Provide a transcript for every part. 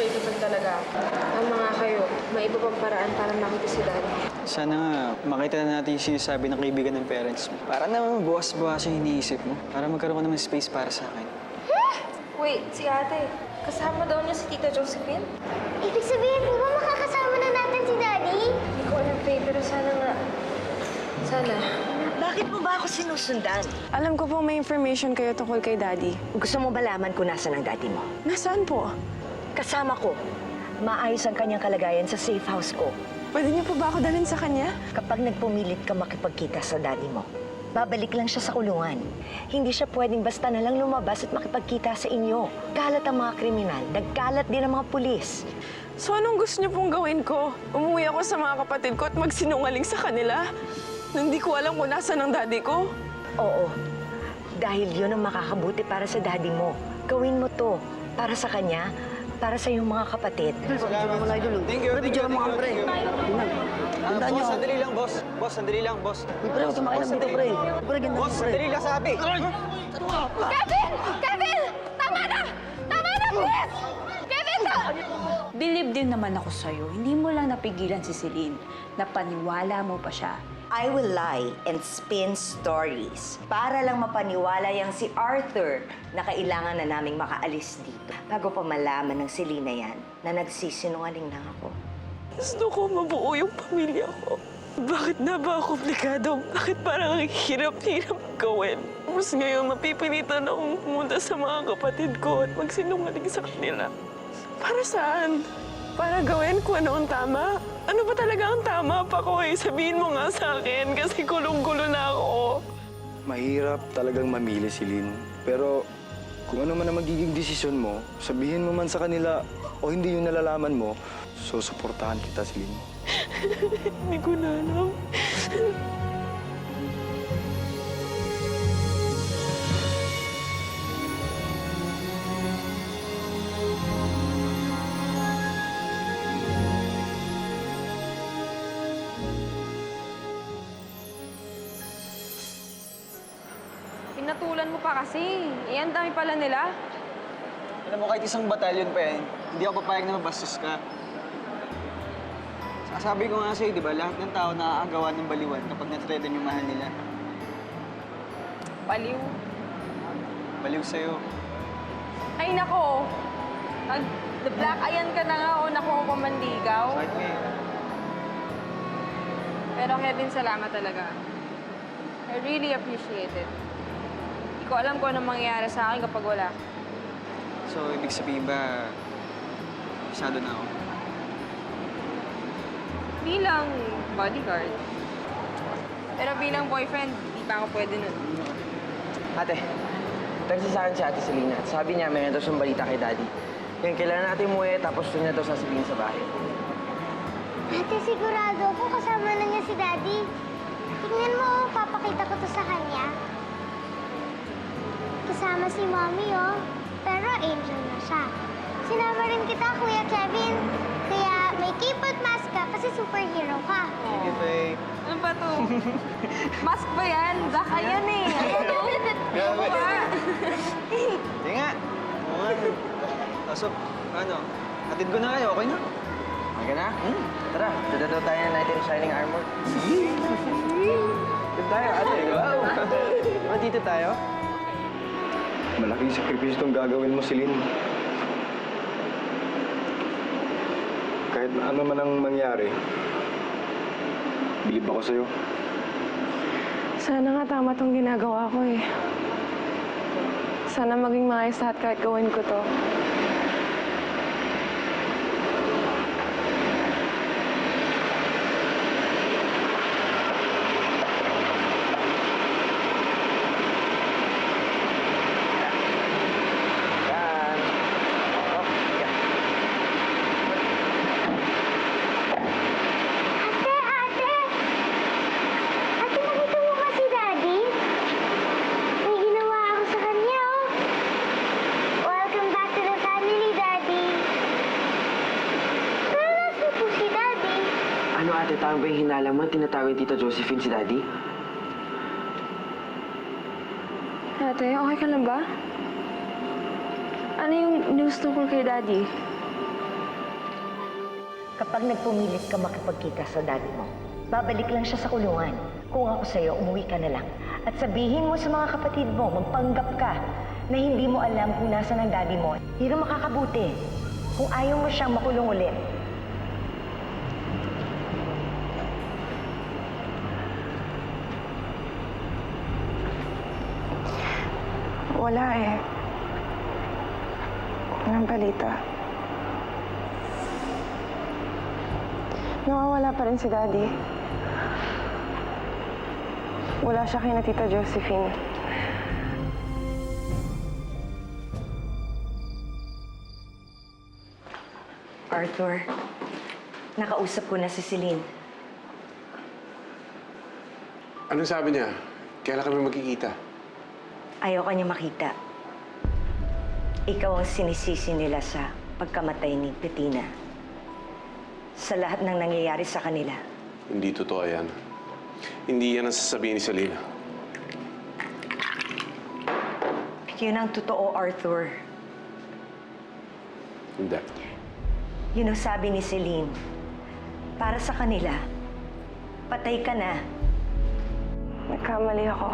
appreciated talaga. Ang mga kayo, may iba pang paraan para makita si Daddy. Sana nga, makita na natin yung sinasabi ng kaibigan ng parents mo. Para naman buwas-buwas yung iniisip mo. Para magkaroon ka naman space para sa akin. Wait, si ate, kasama daw niya si Tita Josephine? Ibig sabihin po ba makakasama na natin si Daddy? Hindi ko alam, Faye, pero sana nga. Sana. Bakit mo ba ako sinusundan? Alam ko po may information kayo tungkol kay Daddy. Gusto mo ba laman kung nasaan ang daddy mo? Nasaan po? Kasama ko. Maayos ang kanyang kalagayan sa safe house ko. Pwede niyo po ba ako dalhin sa kanya? Kapag nagpumilit ka makipagkita sa daddy mo, babalik lang siya sa kulungan. Hindi siya pwedeng basta na lang lumabas at makipagkita sa inyo. Kalat ang mga kriminal, nagkalat din ang mga pulis. So anong gusto niyo pong gawin ko? Umuwi ako sa mga kapatid ko at magsinungaling sa kanila? Hindi ko alam kung nasaan ang daddy ko. Oo, dahil yun ang makakabuti para sa daddy mo. Gawin mo to para sa kanya, para sa iyong mga kapatid. Salamat. Thank you. Thank you. Thank you. Boss, sandali lang, boss. Boss, sandali lang, boss. Pre, huwag kumain dito, pre. Pre, ganda Boss, sandali lang sabi. Kevin! Kevin! Tama na! Tama na, please! Kevin, Believe din naman ako sa'yo. Hindi mo lang napigilan si Celine. Napaniwala mo pa siya. I will lie and spin stories para lang mapaniwala yang si Arthur na kailangan na naming makaalis dito. Bago pa malaman ng Selena yan na nagsisinungaling lang ako. Gusto ko mabuo yung pamilya ko. Bakit na ba komplikado? Bakit parang ang hirap-hirap gawin? Tapos ngayon mapipilitan akong pumunta sa mga kapatid ko at magsinungaling sa kanila. Para saan? Para gawin kung ano ang tama? Ano ba talaga ang tama pa ko eh? Sabihin mo nga sa akin kasi kulong-gulo na ako. Mahirap talagang mamili si Lynn. Pero kung ano man ang magiging desisyon mo, sabihin mo man sa kanila o hindi yung nalalaman mo, susuportahan kita si Lynn. Hindi ko na alam. Pinatulan mo pa kasi. Eh, ang dami pala nila. Alam mo, kahit isang batalyon pa yan, hindi ako papayag na mabastos ka. Sabi ko nga sa'yo, di ba, lahat ng tao nakakagawa ng baliwan kapag na-threaten yung mahal nila. Baliw. Baliw sa'yo. Ay, nako. Nag-black ayan ka na nga o nakuha ko manligaw. Sakit nga eh. Pero Kevin, salamat talaga. I really appreciate it. Hindi ko alam kung anong mangyayari sa akin kapag wala. So, ibig sabihin ba, pisado na ako? Bilang bodyguard. Pero bilang boyfriend, di pa ako pwede nun. Ate, text sa akin si Ate Selena. Sabi niya, may daw siyang balita kay Daddy. Yan, kailangan natin umuwi, tapos doon niya daw sasabihin sa bahay. Ate, sigurado ako kasama na niya si Daddy. Tingnan mo, papakita ko to sa kanya. Kasama si Mommy, oh. Pero angel na siya. Sinama rin kita, Kuya Kevin. Kaya may keypad mask ka kasi superhero ka. Thank you, Faye. Ano ba to? Mask ba yan? Zach, ayan eh. Ano? Grabe. Ano ba? Hindi nga. Oo nga. So, ano, hatid ko na kayo, okay na? Okay na? Tara, dito tayo ng Knight in Shining Armor. Dito tayo, ate. Wow! Diba dito tayo? Malaking sakripisyo itong gagawin mo si Lynn. Kahit ano man ang mangyari, bilib ako sa'yo. Sana nga tama tong ginagawa ko eh. Sana maging maayos lahat kahit gawin ko to. Yan. Oh, yeah. Ate! Ate, nakita mo ba si Daddy? May ginawa ako sa kanya, oh. Welcome back to the family, Daddy. Pero nasa po si Daddy? Ano ate, tama ba yung hinala mo? Tinatawag Tita Josephine si Daddy? Ate, okay ka lang ba? Ano yung news tungkol kay Daddy? Kapag nagpumilit ka makipagkita sa daddy mo, babalik lang siya sa kulungan. Kung ako sa'yo, umuwi ka na lang. At sabihin mo sa mga kapatid mo, magpanggap ka na hindi mo alam kung nasaan ang daddy mo. Hindi na makakabuti kung ayaw mo siyang makulong ulit. Wala eh. Walang balita. Nawawala pa rin si Daddy. Wala siya kay na Tita Josephine. Arthur, nakausap ko na si Celine. Anong sabi niya? Kailan kami magkikita? Ayaw ka niya makita. Ikaw ang sinisisi nila sa pagkamatay ni Bettina. Sa lahat ng nangyayari sa kanila. Hindi totoo yan. Hindi yan ang sasabihin ni Selena. Yun ang totoo, Arthur. Hindi. Yun ang sabi ni Celine. Para sa kanila, patay ka na. Nagkamali ako.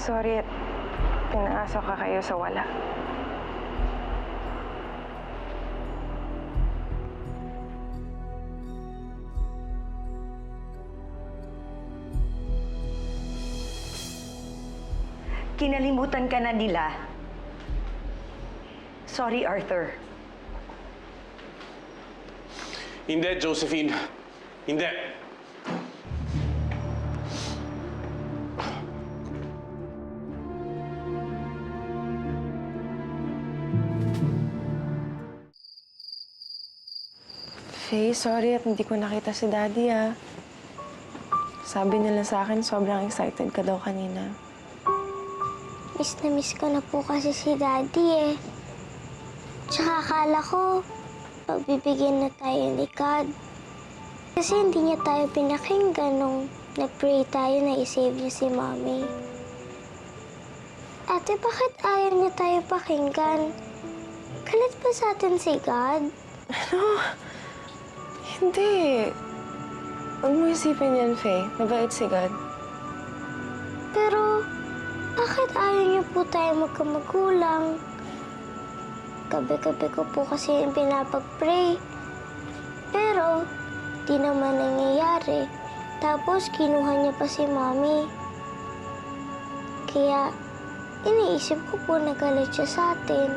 Sorry at pinaasa ka kayo sa wala. Kinalimutan ka na nila. Sorry, Arthur. Hindi, Josephine. Hindi. Faye, sorry at hindi ko nakita si Daddy, ah. Sabi nila sa akin, sobrang excited ka daw kanina. Miss na miss ko na po kasi si Daddy eh. Tsaka akala ko, pagbibigyan na tayo ni God. Kasi hindi niya tayo pinakinggan nung nag-pray tayo na isave niya si Mommy. Ate, bakit ayaw niya tayo pakinggan? Galit ba sa atin si God? Ano? Hindi. Huwag mo isipin yan, Faye. Mabait si God. Pero, bakit ayaw niyo po tayo magkamagulang? Gabi-gabi ko po kasi yung pinapag-pray. Pero, di naman nangyayari. Tapos, kinuha niya pa si Mommy. Kaya, iniisip ko po na galit siya sa atin.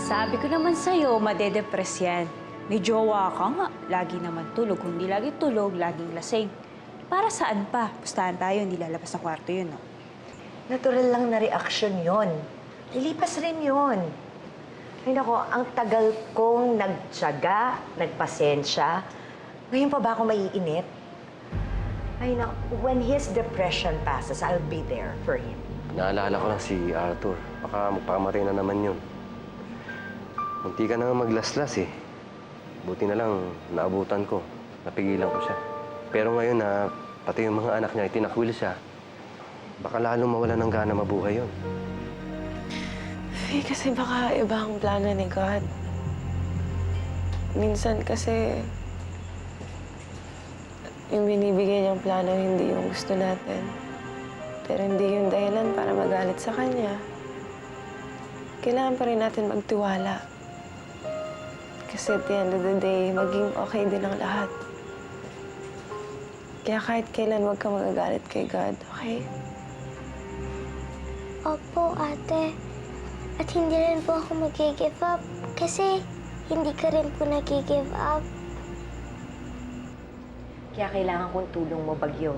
Sabi ko naman sa'yo, madedepress yan. May jowa ka nga. Lagi naman tulog. Kung di lagi tulog, laging lasing. Para saan pa? Pustahan tayo, hindi lalabas sa kwarto yun, no? Natural lang na reaksyon yon. Lilipas rin yon. Ay nako, ang tagal kong nagtiyaga, nagpasensya. Ngayon pa ba ako maiinit? Ay nako, when his depression passes, I'll be there for him. Naalala ko lang si Arthur. Baka magpakamatay na naman yun. Munti ka na nga maglaslas eh. Buti na lang, naabutan ko. Napigilan ko siya. Pero ngayon na pati yung mga anak niya, itinakwil siya. Baka lalong mawala ng gana mabuhay yun. Faye, kasi baka iba ang plano ni God. Minsan kasi, yung binibigay niyang plano hindi yung gusto natin. Pero hindi yung dahilan para magalit sa Kanya. Kailangan pa rin natin magtiwala. Kasi at the end of the day, maging okay din ang lahat. Kaya kahit kailan, huwag ka magagalit kay God, okay? Opo, ate. At hindi rin po ako mag-give up. Kasi hindi ka rin po nag-give up. Kaya kailangan kong tulong mo, Bagyo.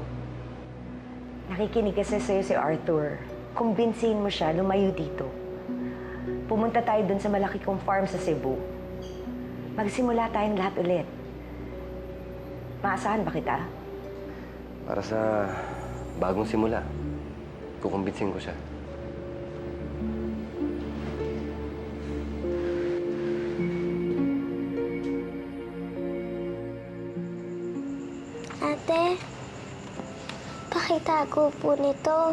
Nakikinig kasi sa'yo si Arthur. Kumbinsihin mo siya, lumayo dito. Pumunta tayo dun sa malaki kong farm sa Cebu. Magsimula tayong lahat ulit. Maasahan ba kita? Para sa bagong simula, kukumbinsin ko siya. Ate, pakitago po nito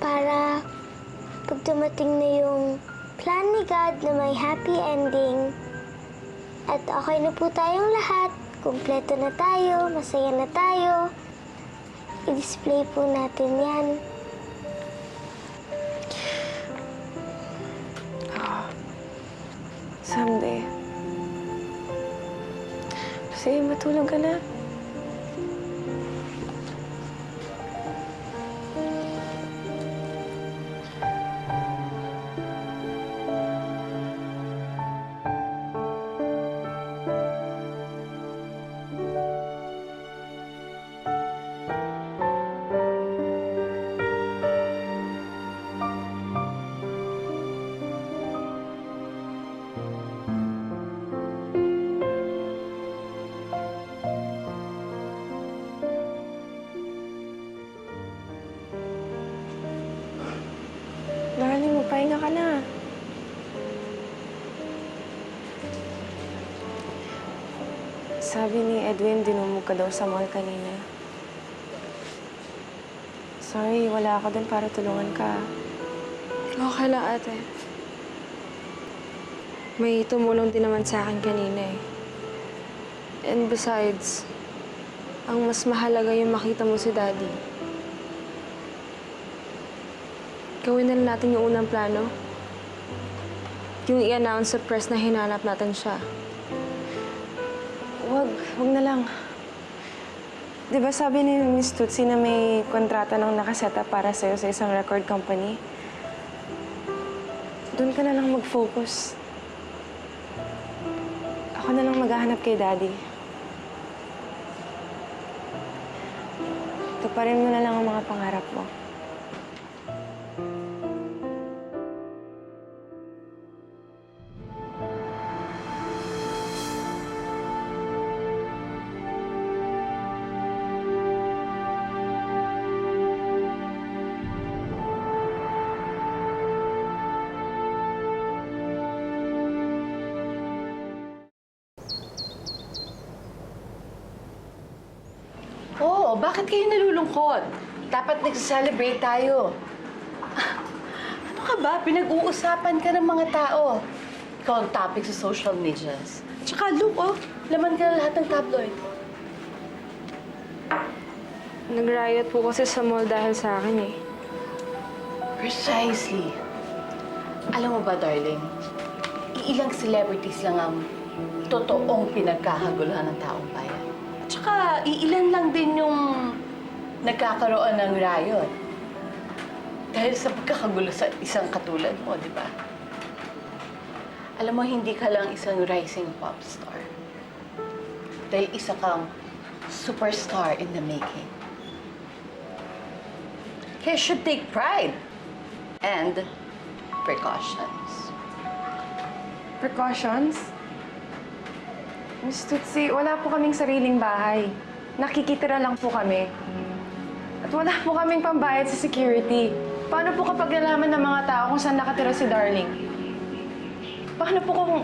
para pag dumating na yung plan ni God na may happy ending. At okay na po tayong lahat. Kumpleto na tayo, masaya na tayo. I-display po natin yan. Someday. Sige, matulog ka na. Darling, magpahinga ka na. Sabi ni Edwin, dinumog ka daw sa mall kanina. Sorry, wala ako dun para tulungan ka. Okay lang, ate. May tumulong din naman sa akin kanina eh. And besides, ang mas mahalaga yung makita mo si Daddy. Gawin na lang natin yung unang plano. Yung i-announce sa press na hinanap natin siya. Wag na lang. Di ba sabi ni Miss Tutsi na may kontrata nang nakaseta para sa'yo sa isang record company? Doon ka na lang mag-focus. Ako na lang maghahanap kay Daddy. Tuparin mo na lang ang mga pangarap mo. Oo, bakit kayo nalulungkot? Dapat nag-celebrate tayo. Ano ka ba? Pinag-uusapan ka ng mga tao. Ikaw ang topic sa social medias. Tsaka, look, laman ka na lahat ng tabloid. Nag-riot po kasi sa mall dahil sa akin eh. Precisely. Alam mo ba, darling, iilang celebrities lang ang totoong pinagkakaguluhan ng taong bayan. At saka, iilan lang din yung nagkakaroon ng riot. Dahil sa pagkakagulo sa isang katulad mo, di ba? Alam mo, hindi ka lang isang rising pop star. Dahil isa kang superstar in the making. Kaya should take pride and precautions. Precautions? Miss Tutsi, wala po kaming sariling bahay. Nakikitira lang po kami. At wala po kaming pambayad sa security. Paano po kapag nalaman ng mga tao kung saan nakatira si Darling? Paano po kung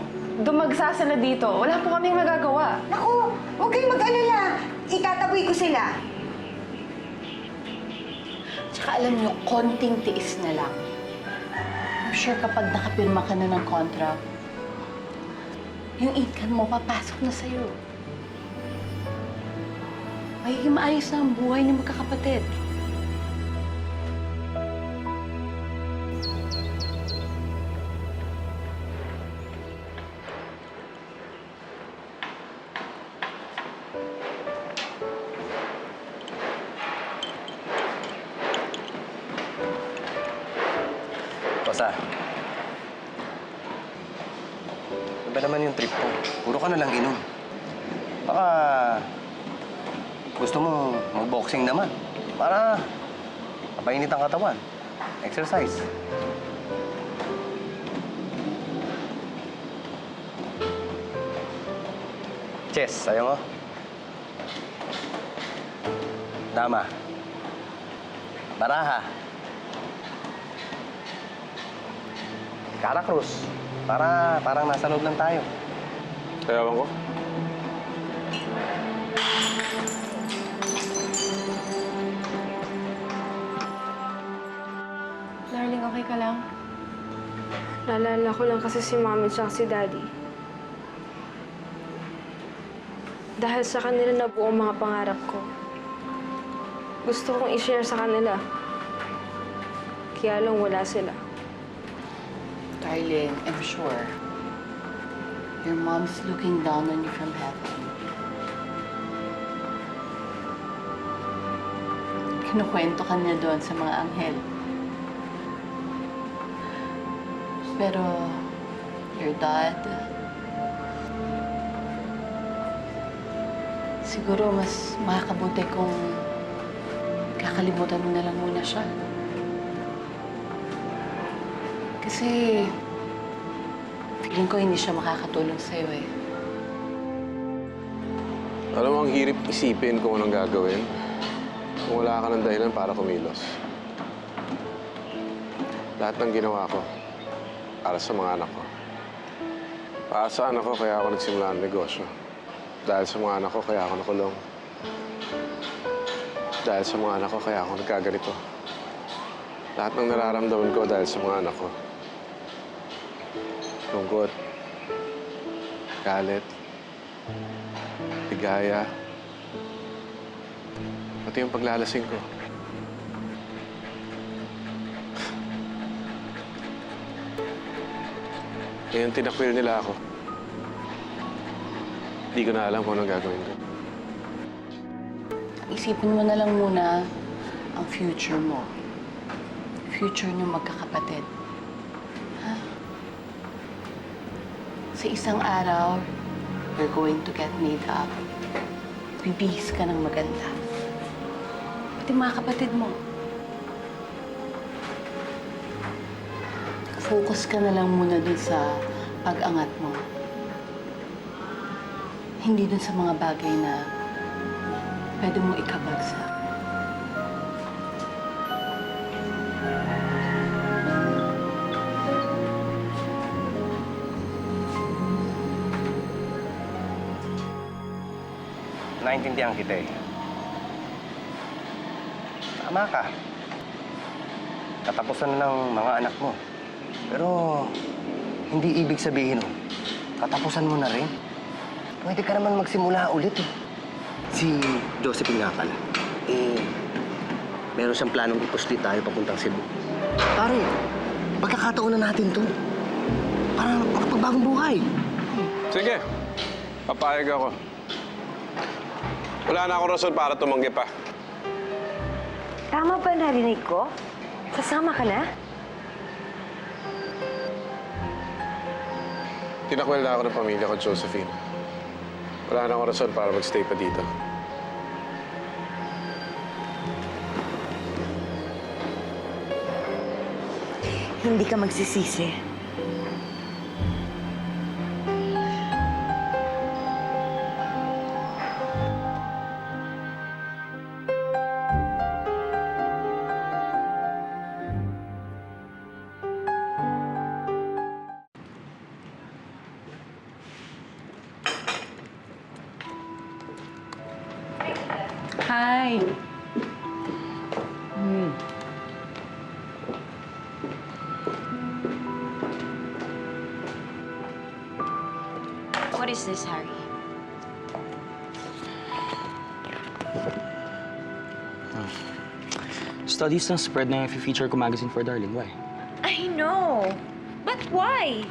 dumagsa sila dito? Wala po kaming magagawa. Naku, huwag kayong mag-alala. Itataboy ko sila. Tsaka alam niyo, konting tiis na lang. I'm sure kapag nakapirma ka na ng contract, yung income mo papasok na sa'yo. Magiging maayos na ang buhay niyo magkakapatid. Kosa. Ano ba naman yung trip ko? Puro ka na lang inom. Baka gusto mo mag-boxing naman para mapainit ang katawan. Exercise. Chess, ayaw mo? Dama. Baraha. Caracruz. Parang nasa loob lang tayo. Ewan ko. Darling, okay ka lang? Naalala ko lang kasi si Mami at si Daddy. Dahil sa kanila nabuo ang mga pangarap ko. Gusto kong i-share sa kanila. Kaya lang wala sila. Darling, I'm sure your mom's looking down on you from heaven. Kinukwento ka niya doon sa mga anghel. Pero your dad, siguro mas makakabuti kung kakalimutan mo na lang muna siya. Kasi feeling ko hindi siya makakatulong sa'yo eh. Alam mo, ang hirap isipin kung anong gagawin kung wala ka ng dahilan para kumilos. Lahat ng ginawa ko para sa mga anak ko. Para sa anak ko, kaya ako nagsimula ng negosyo. Dahil sa mga anak ko, kaya ako nakulong. Dahil sa mga anak ko, kaya ako nagkaganito. Lahat ng nararamdaman ko dahil sa mga anak ko. Lungkot, galit, ligaya, pati yung paglalasing ko. Ngayon, tinakwil nila ako. Hindi ko na alam kung anong gagawin ko. Isipin mo na lang muna ang future mo. Future ng magkakapatid. Ha? Sa isang araw, you're going to get made up. Bibihis ka ng maganda. Pati mga kapatid mo. Focus ka na lang muna dun sa pag-angat mo. Hindi dun sa mga bagay na pwede mo ikabagsak. Naintindihan kita eh. Tama ka. Katapusan na ng mga anak mo. Pero hindi ibig sabihin nun, katapusan mo na rin. Pwede ka naman magsimula ulit eh. Si Josephine nga pala, meron siyang planong ipuslit tayo papuntang Cebu. Pare, pagkakataon na natin to. Para makapagbagong buhay. Sige, papayag ako. Wala na akong rason para tumanggi pa. Tama ba narinig ko? Sasama ka na? Tinakwil na ako ng pamilya ko, Josephine. Wala na akong rason para magstay pa dito. Hindi ka magsisisi. Hi. What is this, Harry? Studies ng spread na feature ko magazine for Darling. Why? I know. But why?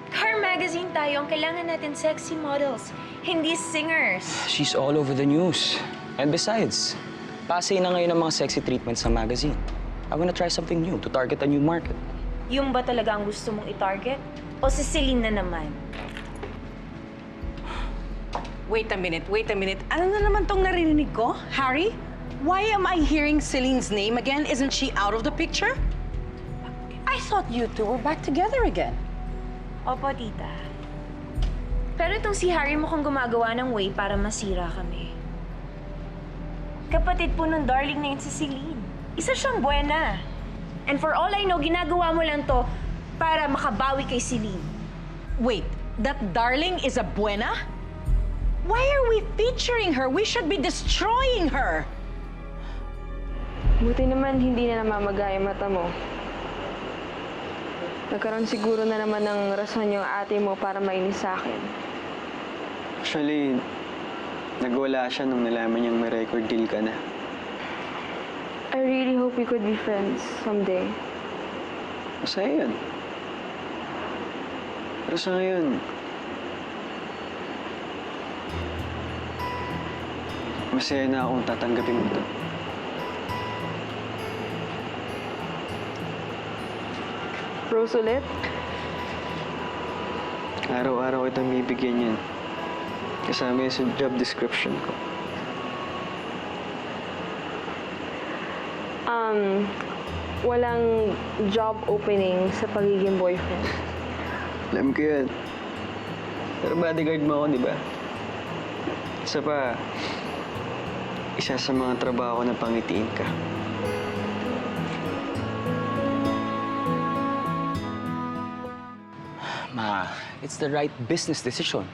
Car magazine tayo. Ang kailangan natin sexy models, hindi singers. She's all over the news. And besides, pasay na ngayon ang mga sexy treatments sa magazine. I wanna try something new to target a new market. Yung ba talaga ang gusto mong i-target? O si Celine na naman? Wait a minute. Ano na naman tong narinig ko, Harry? Why am I hearing Celine's name again? Isn't she out of the picture? I thought you two were back together again. Opo, tita. Pero itong si Harry mukhang gumagawa ng way para masira kami. Kapatid po nung Darling na yun si Celine. Isa siyang buena. And for all I know, ginagawa mo lang to para makabawi kay Celine. Wait, that Darling is a buena? Why are we featuring her? We should be destroying her. Buti naman hindi na namamagay ang mata mo. Nagkaroon siguro na naman ng rason yung ate mo para mainis sa akin. Actually, nagwala siya nung nalaman niyang may record deal ka na. I really hope we could be friends someday. Masaya yun. Pero sa ngayon, masaya na akong tatanggapin mo ito. Rose ulit? Araw-araw kitang bibigyan yan. Kasama yan sa job description ko. Walang job opening sa pagiging boyfriend. Alam ko yan. Pero bodyguard mo ako, di ba? Isa pa, isa sa mga trabaho na pangitiin ka. Ma, it's the right business decision.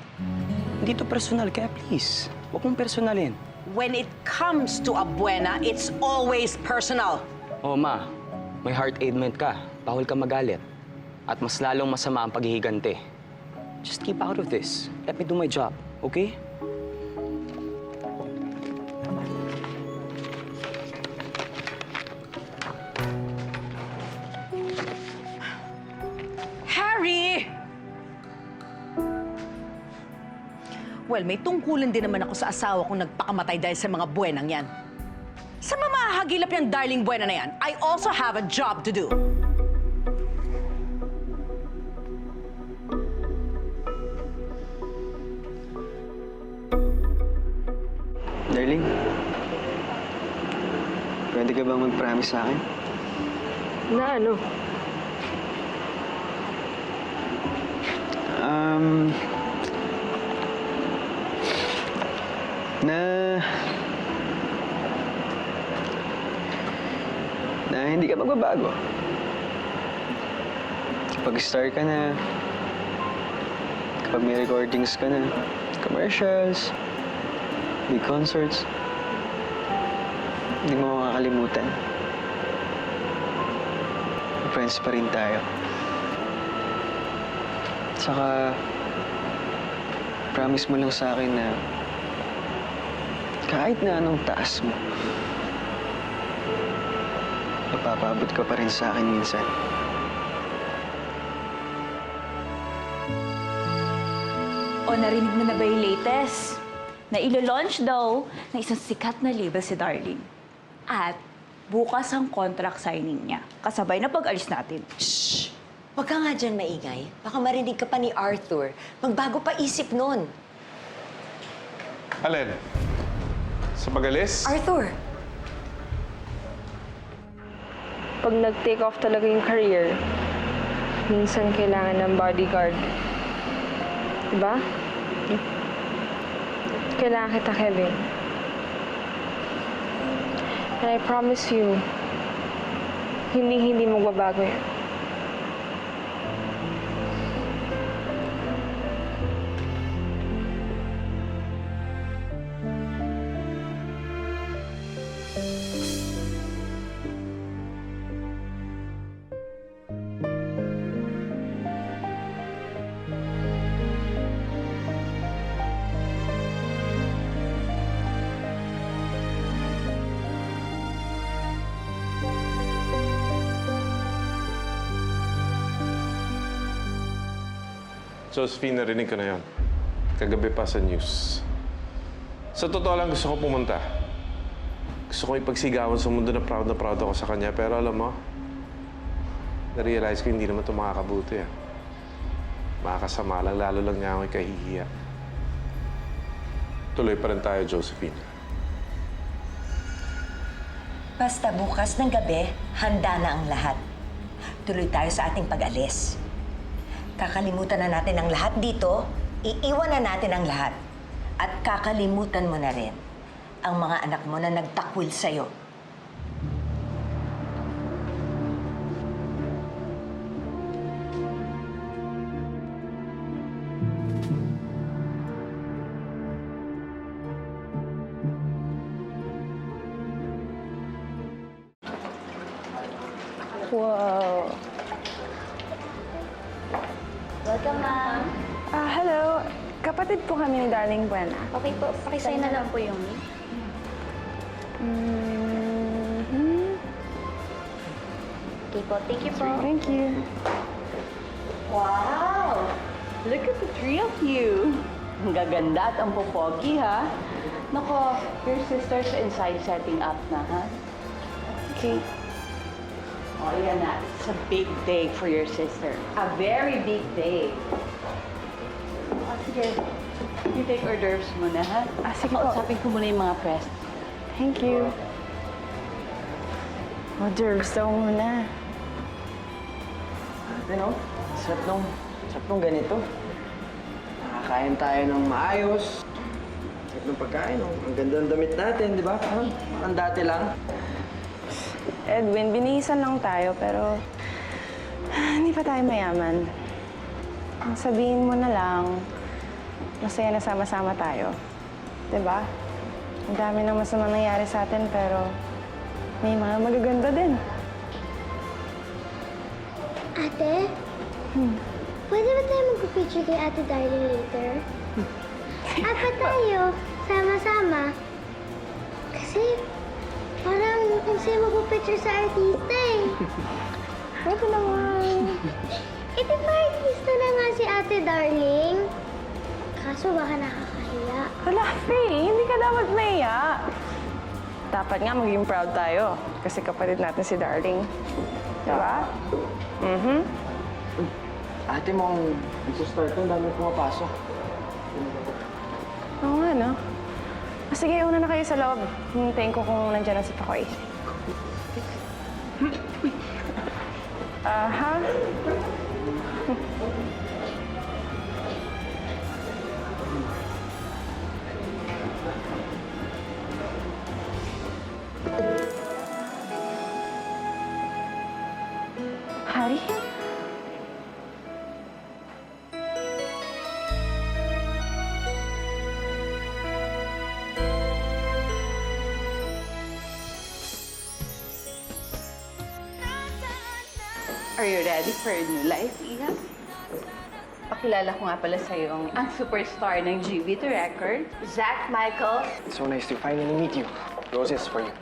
Hindi to personal, kaya please, huwag mong personalin. When it comes to Abuena, it's always personal. Oh, ma, may heart ailment ka. Bawal ka magalit. At mas lalong masama ang paghihigante. Just keep out of this. Let me do my job, okay? Harry! Well, may tungkulin din naman ako sa asawa kong nagpakamatay dahil sa mga buwenang yan. Sa mamahagilap yung darling buwena na yan, I also have a job to do. Darling, pwede ka bang mag-promise sa akin? Na ano? Na hindi ka magbabago. Kapag star ka na, kapag may recordings ka na, commercials, big concerts, hindi mo makakalimutan. Friends pa rin tayo. Saka, promise mo lang sa akin na kahit na anong taas mo, mapapabot ka pa rin sa akin minsan. O narinig mo na ba yung latest? Na ilo-launch daw na isang sikat na label si Darling. At bukas ang contract signing niya. Kasabay na pag-alis natin. Shh! Huwag ka nga dyan maingay. Baka marinig ka pa ni Arthur. Magbago pa isip nun. Alin? Sa pag-alis? Arthur! Pag nag-take off talaga yung career, minsan kailangan ng bodyguard. Diba? Kailangan kita, Kevin. And I promise you, hindi magbabago yan. Josephine, narinig ko na yun. Kagabi pa sa news. Sa totoo lang, gusto ko pumunta. Gusto ko ipagsigawan sa mundo na proud ako sa kanya. Pero alam mo, na-realize ko hindi naman ito makakabuti. Makakasama lang, lalo lang niya ako ikahihiya. Tuloy pa rin tayo, Josephine. Basta bukas ng gabi, handa na ang lahat. Tuloy tayo sa ating pag-alis. Kakalimutan na natin ang lahat dito, iiwan na natin ang lahat. At kakalimutan mo na rin ang mga anak mo na nagtakwil sa'yo. Wow. Welcome, ma'am. Hello. Kapatid po kami ni Darling Buena. Okay po, pakisign na lang po yung Okay po, thank you po. Thank you. Wow! Look at the three of you. Ang gaganda at ang popogi, ha? Nako, your sister's inside setting up na, ha? Okay. Oh, yan na. It's a big day for your sister. A very big day. Oh, sige. You take hors d'oeuvres muna, ha? Sige po. Kausapin ko muna yung mga press. Thank you. Orders daw muna. Ano? Sarap nung ganito. Nakakain tayo ng maayos. Sarap ng pagkain, oh. Ang ganda ng damit natin, di ba? Ang dati lang. Edwin, binihisan lang tayo pero hindi pa tayo mayaman. Sabihin mo na lang, masaya na sama-sama tayo. Diba? Ang dami ng masama nangyari sa atin pero may mga magaganda din. Ate? Pwede ba tayo mag-picture kay Ate Darling later? Apat tayo, sama-sama. Kasi parang ang saya mag-picture sa artista eh. Pwede naman. Eh, di ba artista na nga si Ate Darling? Kaso baka nakakahiya. Wala, Faye. Hindi ka dapat maiya. Dapat nga maging proud tayo kasi kapatid natin si Darling. Diba? Ate mo, nagsa-start na, dami pumapasok. Oo nga, no? Sige, una na kayo sa loob. Hintayin ko kung nandiyan na si Pakoy. Aha. Hari? Are you ready for a new life, Iha? Pakilala ko nga pala sa'yo ang superstar ng GV2 Records, Zach Michael. It's so nice to finally meet you. Roses for you.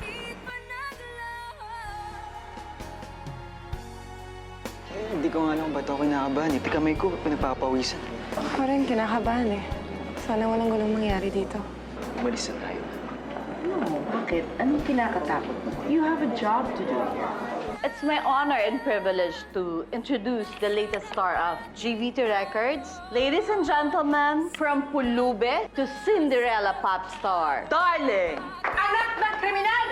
Hindi ko nga alam ba't ako kinakabahan. Iti kamay ko, pinagpapawisan. Ako rin, kinakabahan eh. Sana walang gulong mangyari dito. Umalis na tayo. No, bakit? Anong kinakatakot mo? You have a job to do here. It's my honor and privilege to introduce the latest star of GV2 Records. Ladies and gentlemen, from Pulube to Cinderella pop star, Darling! Anak ng kriminal!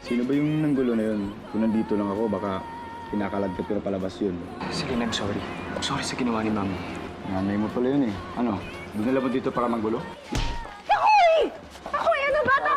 Sino ba yung nanggulo na yun? Kung nandito lang ako, baka kinakalagkat ko na palabas yun. Sige, I'm sorry. I'm sorry sa ginawa ni Mami. Nanay mo pala yun eh. Ano? Doon na lang dito para manggulo? Akoy! Akoy, ano ba ito?